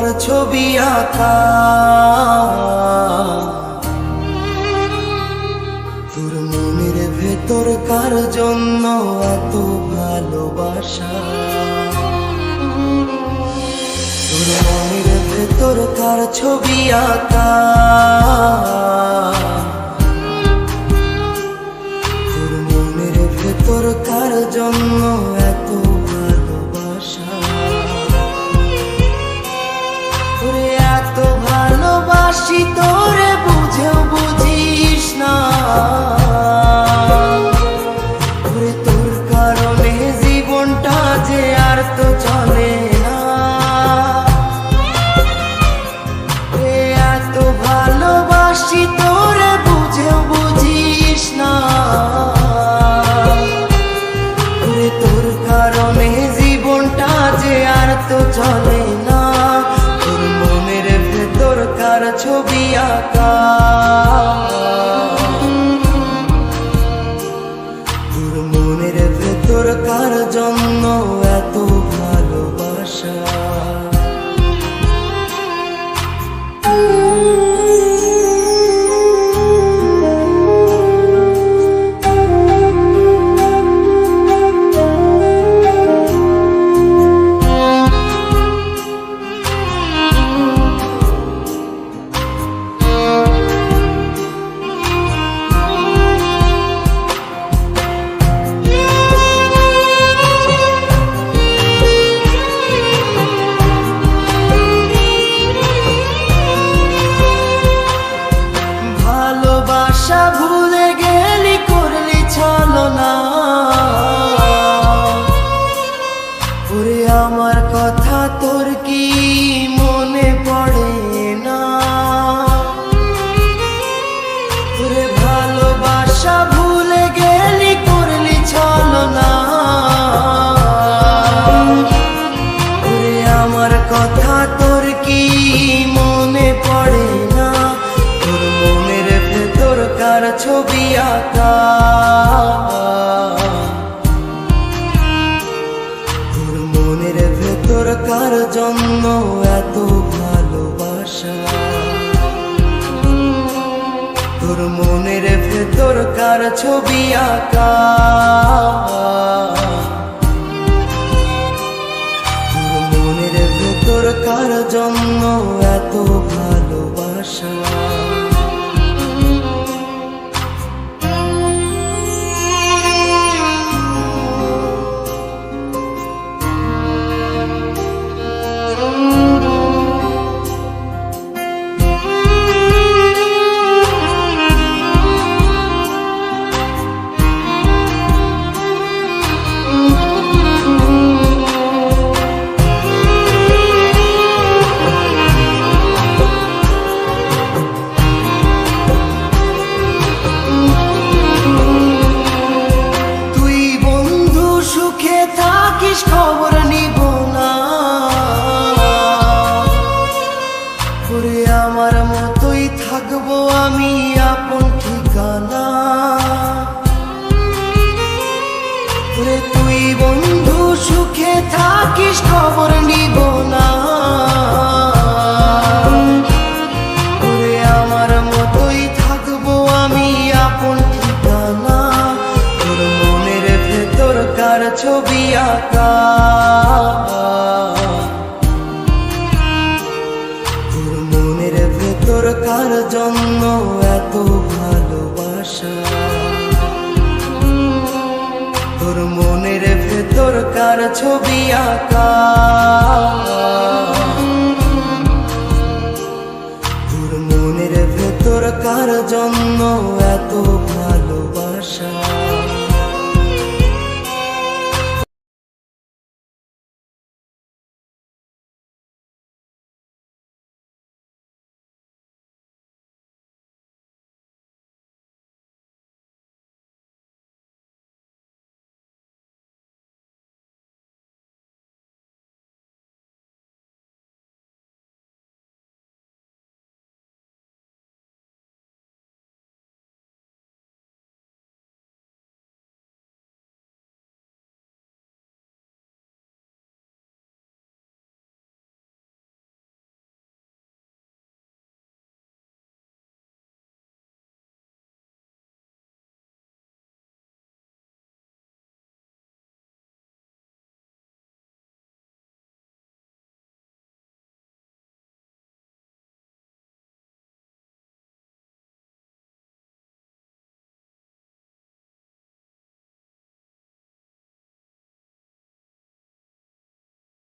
কার ছবি আঁকা, তোর মনের ভেতর কার জন্য এত ভালোবাসা, তোর মনের ভেতর কার ছবি আঁকা, তোর মনের ভেতর কার জন্য এত ভালোবাসা, তোরে এত ভালোবাসি তোরে বুঝেও বুঝিস না, তোরে তোর কারণে জীবনটা যে আর তো চলে না, এত ভালোবাসি তোরে বুঝেও বুঝিস না, তোরে তোর কারণে জীবনটা যে আর তো চলে না, তোর মনের ভেতর কার ছবি আঁকা, তোর মনের ভেতর কার জন্য এত ভালোবাসা। ভালোবাসা ভুলে গেলি করলি ছলনা, ওরে আমার কথা তোর কি মনে পড়ে না, ওরে ভালোবাসা ভুলে গেলি করলি ছলনা, ওরে আমার কথা তোর কি মনে পড়ে না, তোর মনের ভেতর কার ছবি আঁকা, তোর মনের ভেতর কার জন্য এত ভালোবাসা, তোর মনের ভেতর কার ছবি আঁকা, তোর মনের ভেতর কার জন্য এত ভালোবাসা। খবর নিব না, ওরে আমার মতোই থাকবো আমি আপন ঠিকানা, ওরে তুই বন্ধু সুখে থাকিস খবর নিব না, ওরে আমার মতোই থাকবো আমি আপন ঠিকানা, তোর মনের ভেতর কার ছবি আঁকা, তোর মনের ভেতর কার জন্য এত ভালোবাসা, তোর মনের ভেতর কার ছবি আঁকা, তোর মনের ভেতর কার জন্য এত ভালোবাসা।